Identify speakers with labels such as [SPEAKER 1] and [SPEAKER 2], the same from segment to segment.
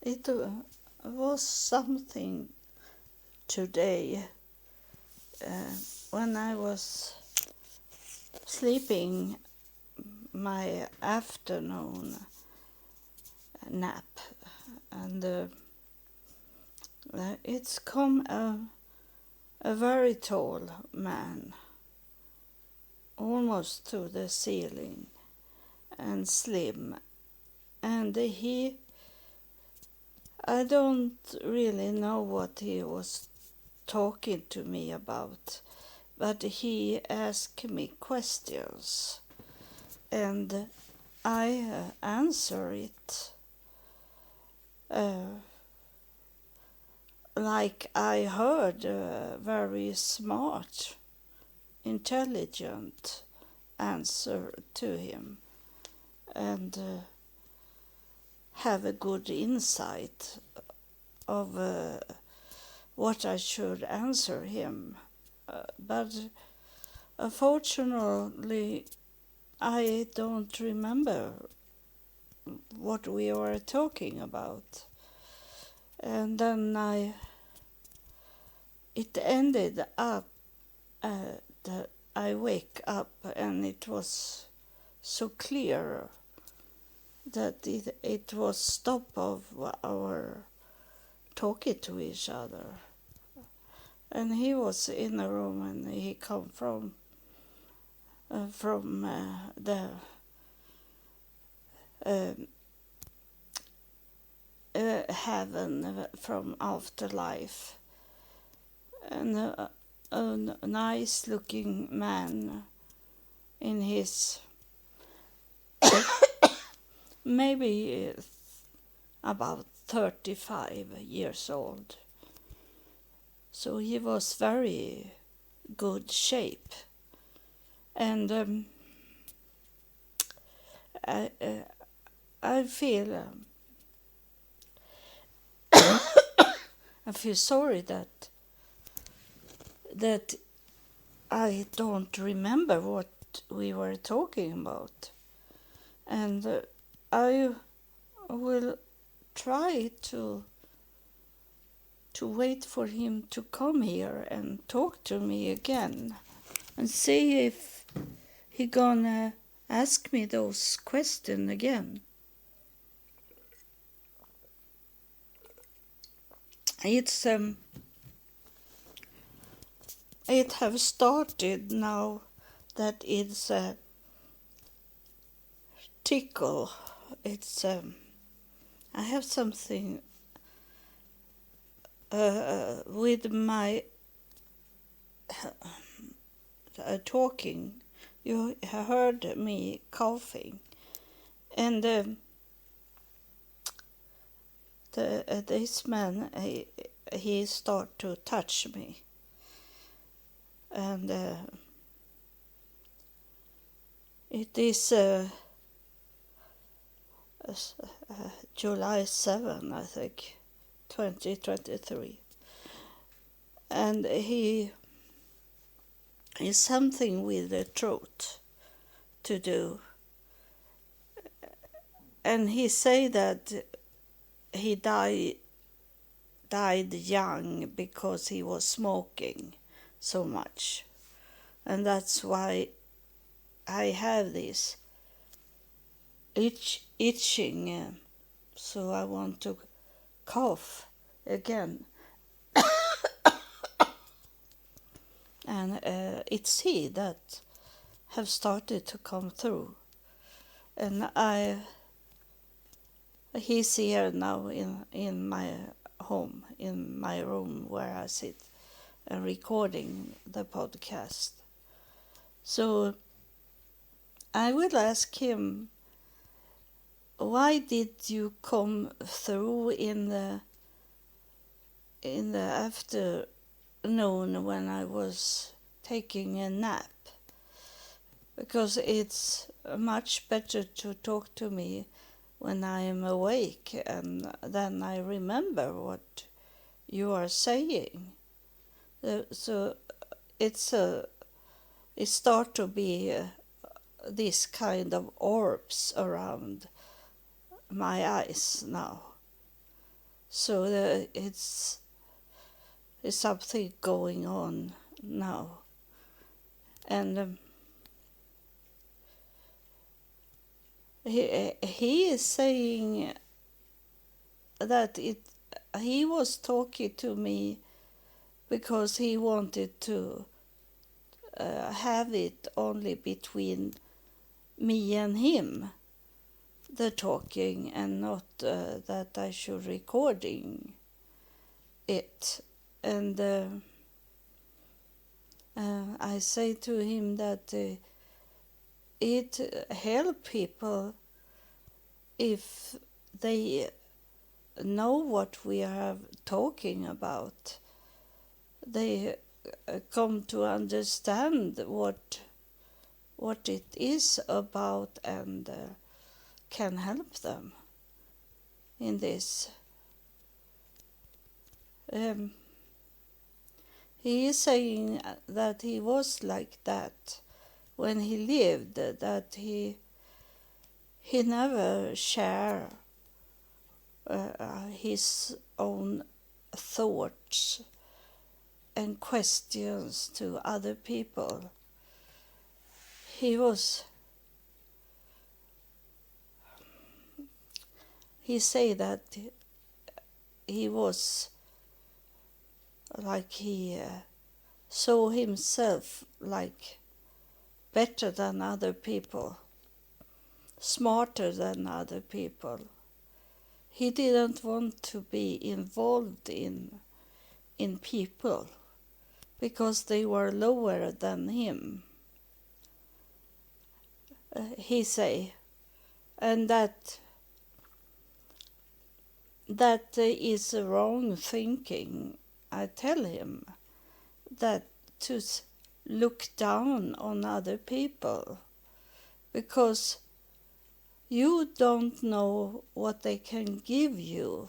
[SPEAKER 1] It was something today when I was sleeping my afternoon nap, and it's come a very tall man, almost to the ceiling, and slim, and I don't really know what he was talking to me about, but he asked me questions, and I answer it like I heard a very smart, intelligent answer to him, and have a good insight of what I should answer him. But unfortunately, I don't remember what we were talking about. And then it ended up that I wake up and it was so clear that it was stop of our talking to each other. And he was in a room, and he come from the heaven, from afterlife, and a nice looking man in his maybe about 35 years old. So he was very good shape, and I feel I feel sorry that I don't remember what we were talking about, and I will try to wait for him to come here and talk to me again, and see if he gonna ask me those questions again. It's it have started now that it's a tickle. It's I have something with my talking. You heard me coughing, and this man he start to touch me, and it is July 7, I think, 2023, and he is something with the throat to do, and he say that he died young because he was smoking so much, and that's why I have this itching, so I want to cough again. And it's he that have started to come through, and he's here now in my home, in my room where I sit and recording the podcast. So I will ask him, why did you come through in the afternoon when I was taking a nap? Because it's much better to talk to me when I am awake, and then I remember what you are saying. So it start to be this kind of orbs around my eyes now, So it's something going on now. And he is saying that he was talking to me because he wanted to have it only between me and him, the talking, and not that I should recording it. And I say to him that it help people if they know what we are talking about. They come to understand what it is about, and can help them in this. He is saying that he was like that when he lived, that he never shared his own thoughts and questions to other people. He say that he was like he saw himself like better than other people, smarter than other people. He didn't want to be involved in people because they were lower than him, he say. And that is wrong thinking. I tell him that to look down on other people, because you don't know what they can give you.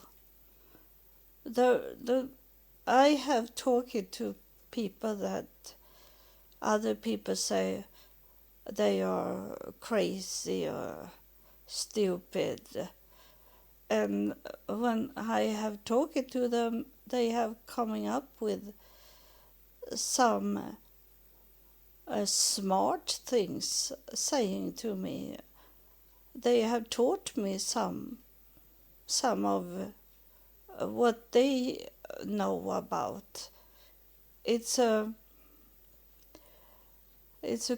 [SPEAKER 1] I have talked to people that other people say they are crazy or stupid. And when I have talked to them, they have coming up with some smart things saying to me. They have taught me some of what they know about. It's a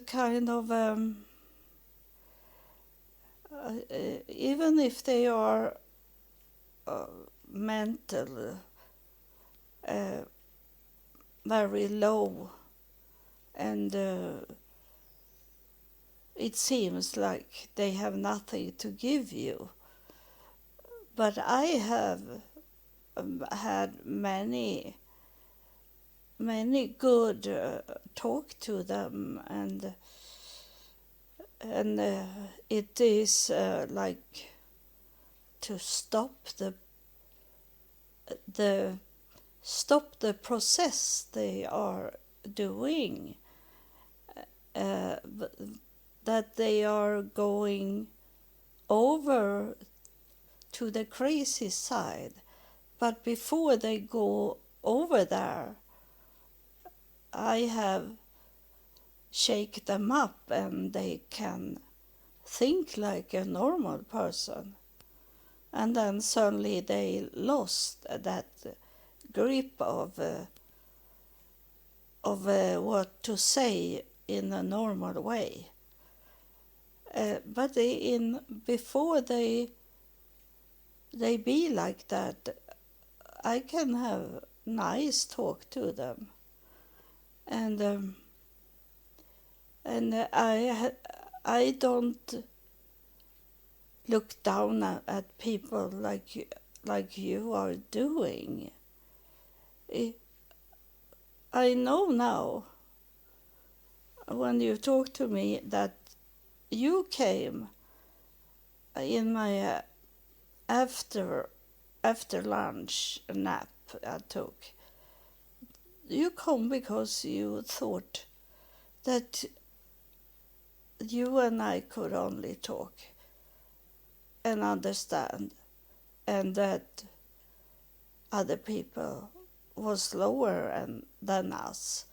[SPEAKER 1] kind of even if they are mental very low, and it seems like they have nothing to give you. But I have had many good talk to them, and it is like to stop the process they are doing, that they are going over to the crazy side. But before they go over there, I have shake them up, and they can think like a normal person. And then suddenly they lost that grip of what to say in a normal way. But before they be like that, I can have nice talk to them, and I don't look down at people like you are doing. I know now, when you talk to me, that you came in my after lunch nap I took. You come because you thought that you and I could only talk and understand, and that other people was lower than us.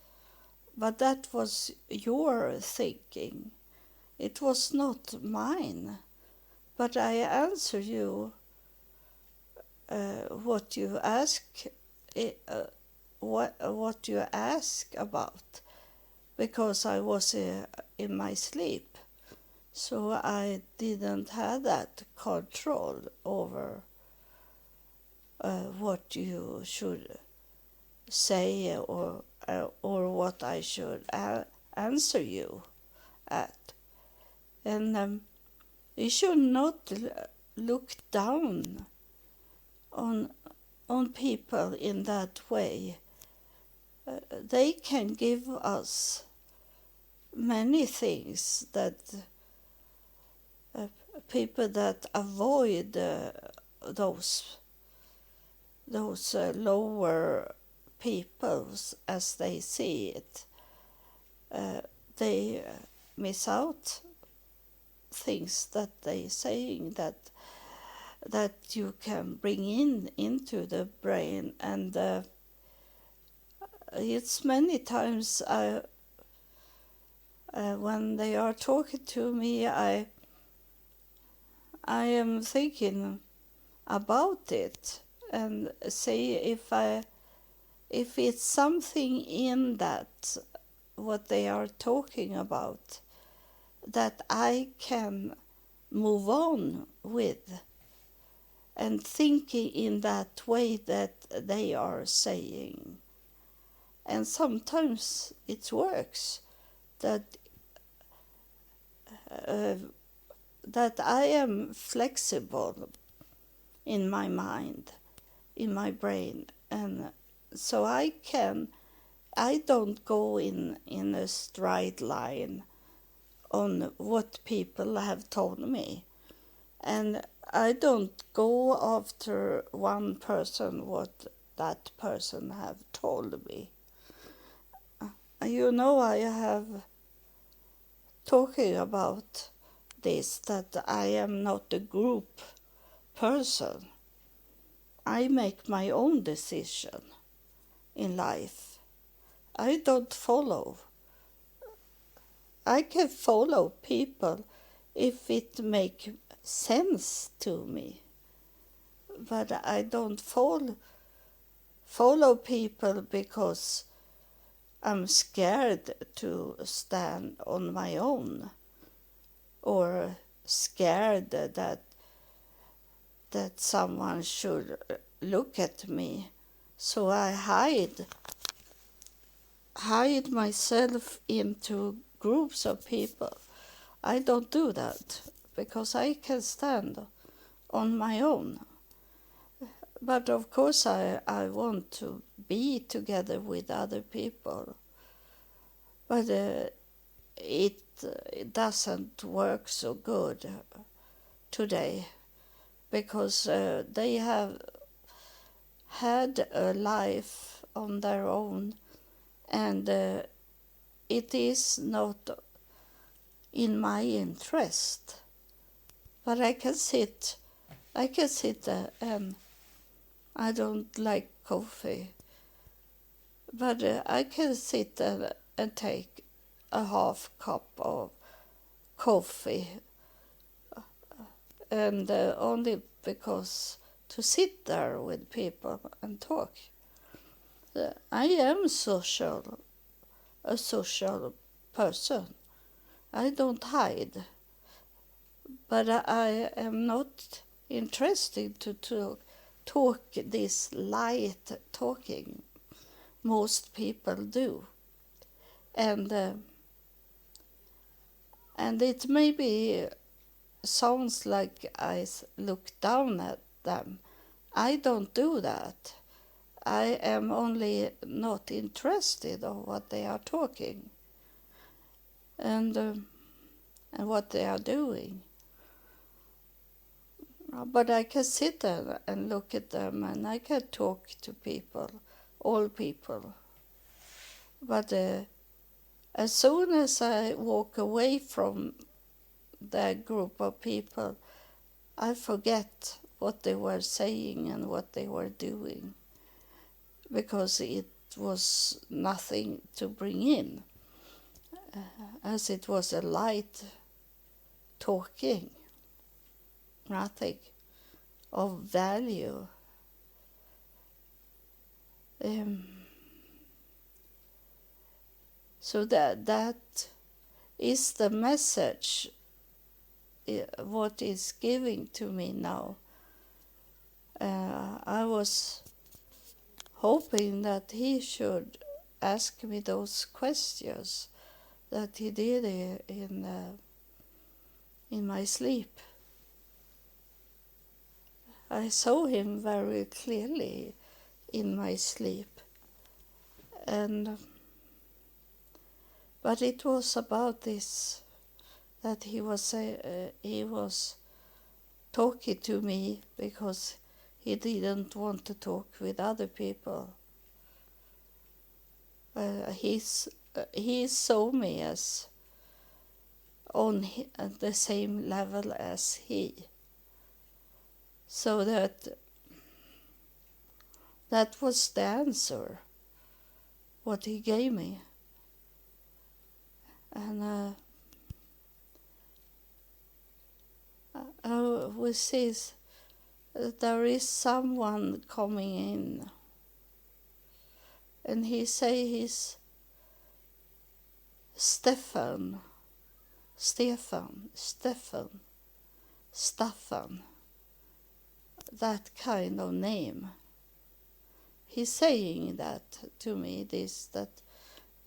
[SPEAKER 1] But that was your thinking. It was not mine. But I answer you what you ask, what you ask about, because I was in my sleep. So I didn't have that control over what you should say or what I should answer you at. And you should not look down on people in that way. They can give us many things that people that avoid those lower peoples as they see it, they miss out things that they saying that you can bring into the brain. And it's many times when they are talking to me, I am thinking about it and say if it's something in that what they are talking about that I can move on with, and thinking in that way that they are saying. And sometimes it works that I am flexible in my mind, in my brain, and so I don't go in a straight line on what people have told me. And I don't go after one person what that person have told me. I have talking about this, that I am not a group person. I make my own decision in life. I don't follow. I can follow people if it make sense to me, but I don't follow people because I'm scared to stand on my own, or scared that someone should look at me. So I hide myself into groups of people. I don't do that because I can stand on my own. But of course I want to be together with other people. But it doesn't work so good today, because they have had a life on their own, and it is not in my interest. But I can sit there, and I don't like coffee, but I can sit there and take a half cup of coffee, and only because to sit there with people and talk. I am a social person. I don't hide, but I am not interested to talk this light talking most people do, and it maybe sounds like I look down at them. I don't do that. I am only not interested in what they are talking and what they are doing. But I can sit there and look at them, and I can talk to people, all people. But as soon as I walk away from that group of people, I forget what they were saying and what they were doing. because it was nothing to bring in, as it was a light talking, nothing of value. So that is the message what is giving to me now. I was hoping that he should ask me those questions that he did in my sleep. I saw him very clearly in my sleep, but it was about this, that he was talking to me because he didn't want to talk with other people. He saw me as on the same level as he. So that was the answer, what he gave me. And we see that there is someone coming in, and he say he's Staffan, that kind of name. He's saying that to me, that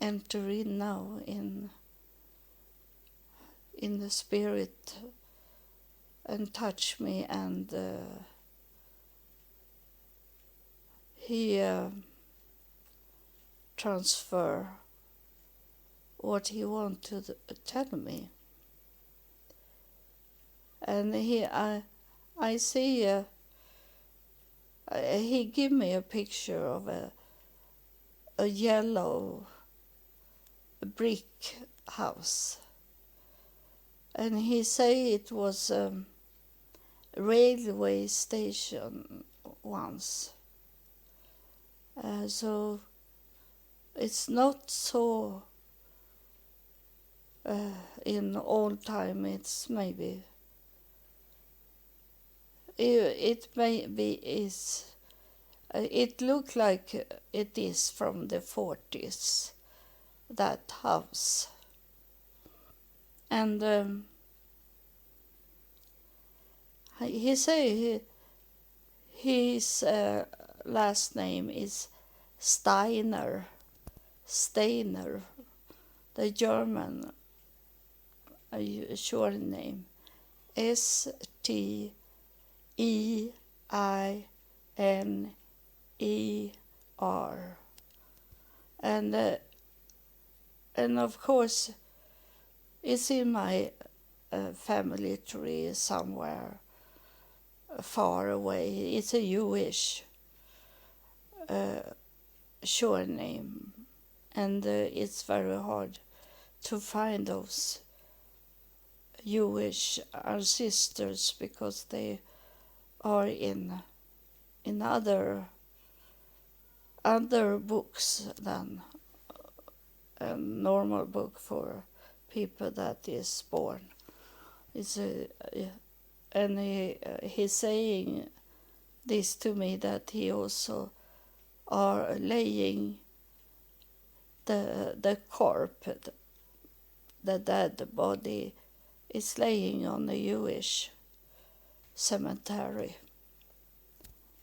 [SPEAKER 1] enter in now in the spirit and touch me, and he transfer what he want to tell me. And I see he give me a picture of a yellow brick house, and he say it was a railway station once. So it's not so in old time. It's maybe it maybe is. It looked like it is from the 40s, that house. And he say his last name is Steiner, the German surname, Steiner. And of course it's in my family tree somewhere far away. It's a Jewish surname, and it's very hard to find those Jewish ancestors because they are in other books than a normal book for people that is born. And he's saying this to me, that he also are laying the corpse, the dead body is laying on a Jewish cemetery.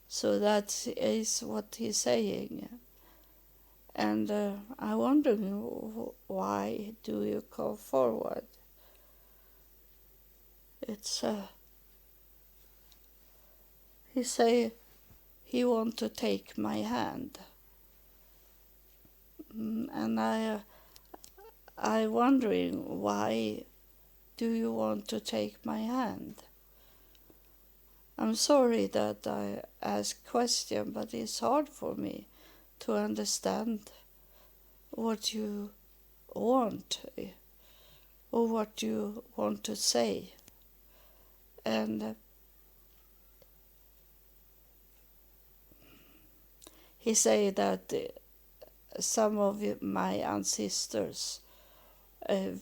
[SPEAKER 1] So that is what he's saying. And I'm wondering, why do you come forward? It's he say he want to take my hand, and I wondering, why do you want to take my hand? I'm sorry that I ask question, but it's hard for me to understand what you want or what you want to say. And he say that some of my ancestors in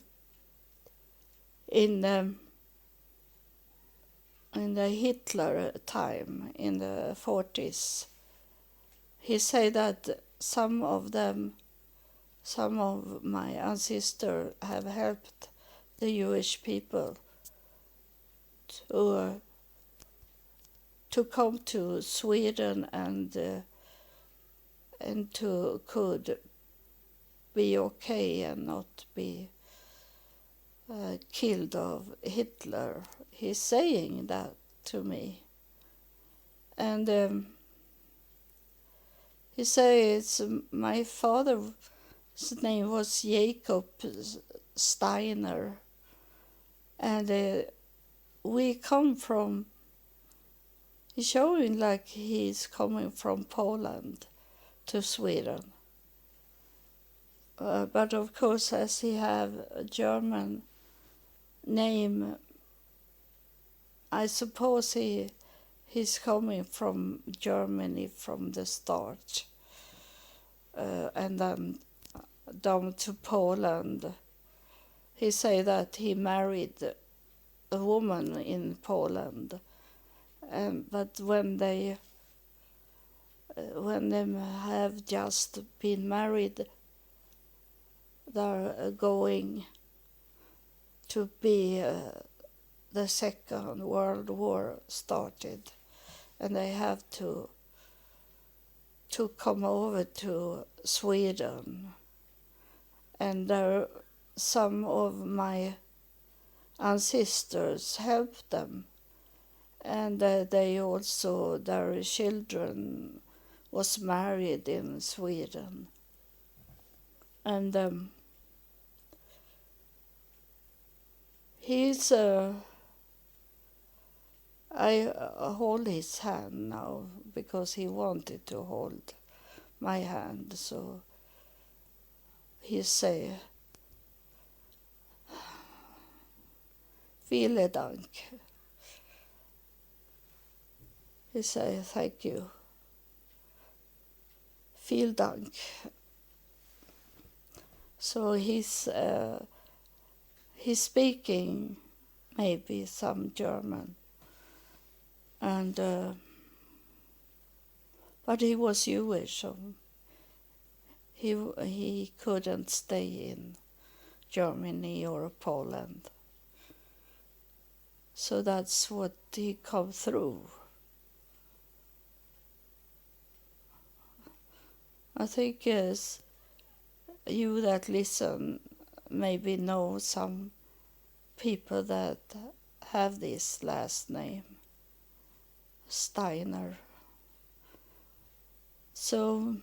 [SPEAKER 1] the Hitler time in the 40s, he say that some of my ancestors have helped the Jewish people to come to Sweden and to could be okay and not be killed of Hitler. He's saying that to me. And he says my father's name was Jacob Steiner, and we come from, he's showing like he's coming from Poland to Sweden. But of course, as he have a German name, I suppose he's coming from Germany from the start, and then down to Poland. He say that he married a woman in Poland, but when they have just been married, they're going to be the Second World War started, and they have to come over to Sweden. And some of my ancestors helped them, and they also, their children was married in Sweden. And he's I hold his hand now because he wanted to hold my hand, so he say, "Vielen Dank." He say, "Thank you." "Vielen Dank." So he's speaking maybe some German, and but he was Jewish, so he couldn't stay in Germany or Poland. So that's what he come through. I think yes, you that listen maybe know some people that have this last name, Steiner. So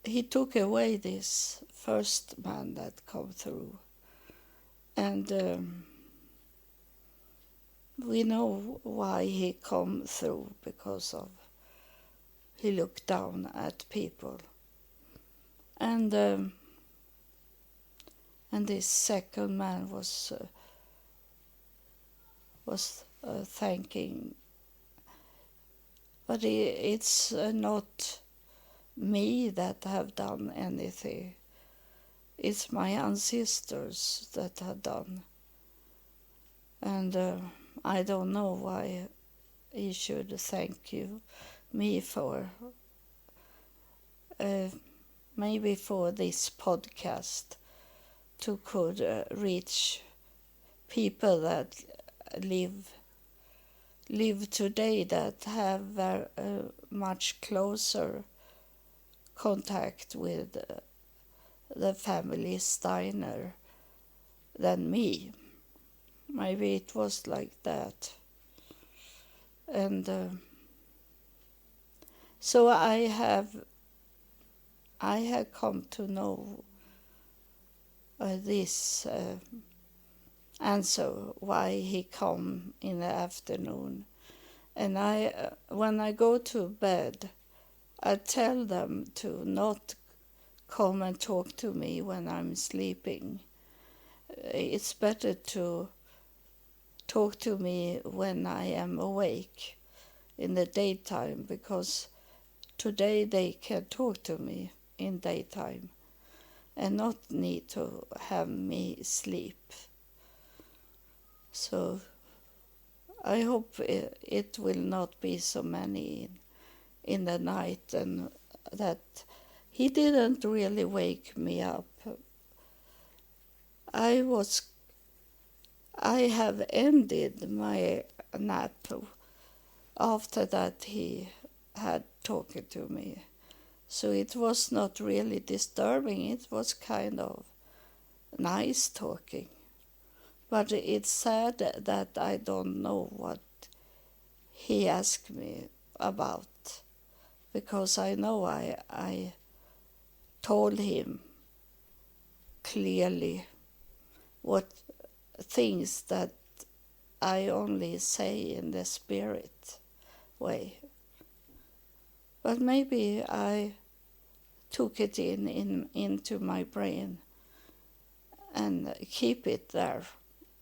[SPEAKER 1] he took away this first man that come through, and we know why he come through, because of he looked down at people, and this second man was thanking, but it's not me that have done anything. It's my ancestors that have done, and I don't know why he should thank me for. Maybe for this podcast to could reach people that live today, that have much closer contact with the family Steiner than me. Maybe it was like that. And so I have come to know this answer why he come in the afternoon. And when I go to bed, I tell them to not come and talk to me when I'm sleeping. It's better to talk to me when I am awake, in the daytime, because today they can talk to me in daytime and not need to have me sleep. So I hope it will not be so many in the night, and that he didn't really wake me up. I have ended my nap after that he had talked to me. So it was not really disturbing, it was kind of nice talking. But it's sad that I don't know what he asked me about, because I know I told him clearly what things that I only say in the spirit way. But maybe I took it into my brain and keep it there,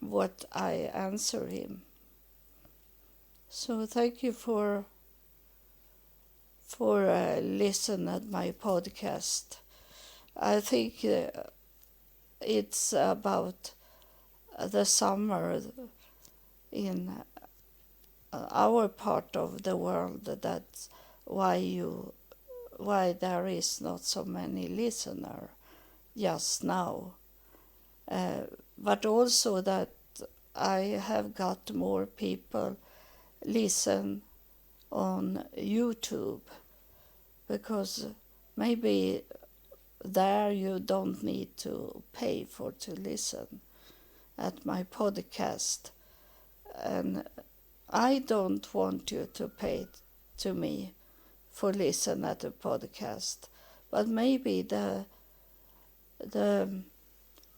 [SPEAKER 1] what I answer him. So thank you for listen at my podcast. I think it's about the summer in our part of the world. That's why there is not so many listeners just now. But also that I have got more people listen on YouTube, because maybe there you don't need to pay to listen at my podcast, and I don't want you to pay to me for listen at the podcast, but maybe the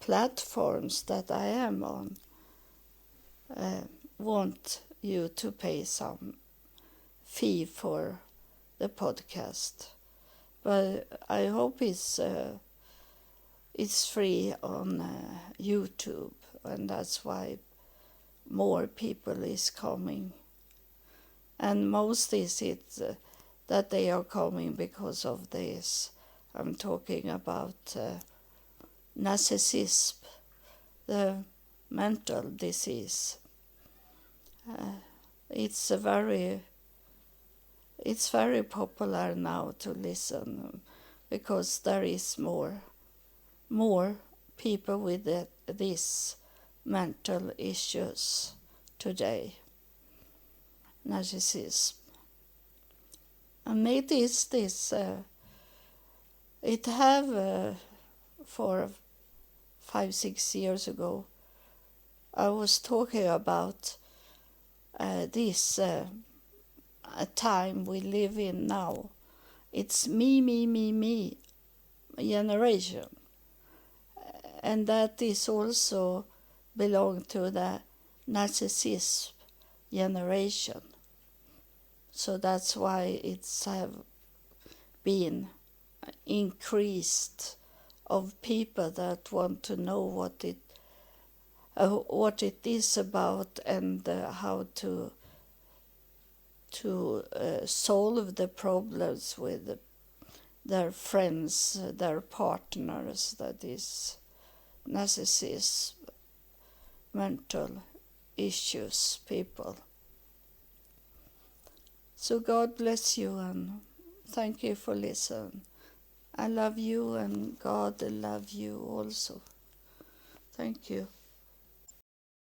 [SPEAKER 1] platforms that I am on want you to pay some fee for the podcast. But I hope it's free on YouTube, and that's why more people is coming. And most is it that they are coming because of this. I'm talking about narcissism, the mental disease. It's very popular now to listen, because there is more people with these mental issues today. Narcissism. And it is this. It have for 5-6 years ago. I was talking about this time we live in now. It's me generation, and that is also belong to the narcissism generation. So that's why it's have been increased of people that want to know what it is about, and how to solve the problems with their friends, their partners, that is narcissist, mental issues people. So God bless you, and thank you for listening. I love you, and God love you also. Thank you.